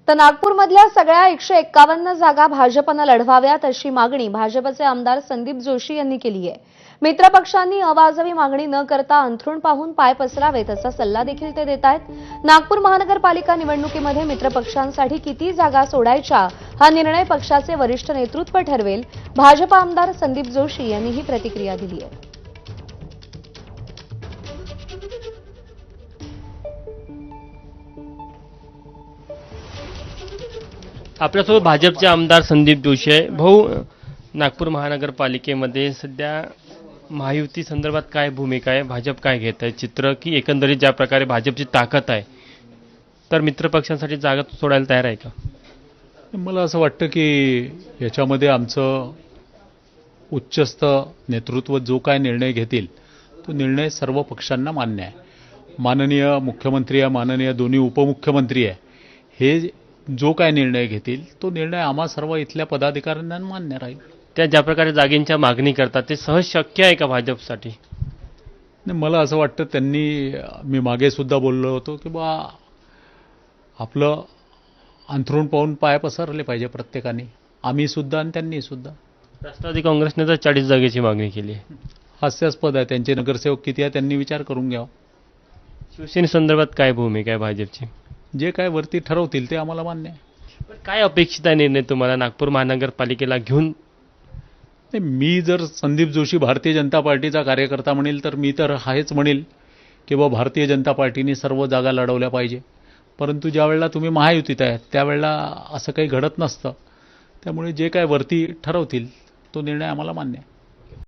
तर नागपूरमधल्या सगळ्या 151 जागा भाजपनं लढवाव्यात अशी मागणी भाजपचे आमदार संदीप जोशी यांनी केली आहे। मित्रपक्षांनी अवाजवी मागणी न करता अंथरूण पाहून पाय पसरावेत असा सल्ला देखील ते देत आहेत। नागपूर महानगरपालिका निवडणुकीमध्ये मित्रपक्षांसाठी किती जागा सोडायच्या हा निर्णय पक्षाचे वरिष्ठ नेतृत्व ठरवेल। भाजप आमदार संदीप जोशी यांनी ही प्रतिक्रिया दिली आहे। आपल्यासोबत भाजपचे आमदार संदीप जोशी आहे। भाऊ, नागपूर महानगरपालिकेमध्ये सध्या महायुती संदर्भात काय भूमिका आहे, भाजप काय घेत आहे चित्र, की एकंदरीत ज्या प्रकारे भाजपची ताकद आहे तर मित्रपक्षांसाठी जागा सोडायला तयार आहे का? मला असं वाटतं की याच्यामध्ये आमचं उच्चस्थ नेतृत्व जो काय निर्णय घेतील तो निर्णय सर्व पक्षांना मान्य आहे। माननीय मुख्यमंत्री आहे, माननीय दोन्ही उपमुख्यमंत्री आहे, हे जो काय निर्णय घेतील तो निर्णय आम्हा सर्व इथल्या पदाधिकाऱ्यांना मान्य राहील। त्या ज्या प्रकारे जागेंच्या मागणी करतात ते सहज शक्य आहे का भाजपसाठी? मला असं वाटतं त्यांनी, मी मागे सुद्धा बोललो होतो की बा आपलं अंथरूण पाहून पाय पसरले पाहिजे प्रत्येकाने, आम्ही सुद्धा आणि त्यांनी सुद्धा। राष्ट्रवादी काँग्रेसने तर 40 जागेची मागणी केली आहे। हास्यास्पद आहे, त्यांचे नगरसेवक किती आहे त्यांनी विचार करून घ्यावा। शिवसेनेसंदर्भात काय भूमिका आहे भाजपची? जे काय वरती ठरवतील ते आम्हाला मान्य आहे। पण काय अपेक्षित आहे निर्णय तुम्हाला नागपूर महानगरपालिकेला घेऊन? मी जर संदीप जोशी भारतीय जनता पार्टीचा कार्यकर्ता म्हणेल तर मी तर हेच म्हणेल की बा भारतीय जनता पार्टीने सर्व जागा लढवल्या पाहिजे, परंतु ज्या वेळेला तुम्ही महायुतीत आहे त्यावेळेला असं काही घडत नसतं। त्यामुळे जे काय वरती ठरवतील तो निर्णय आम्हाला मान्य आहे।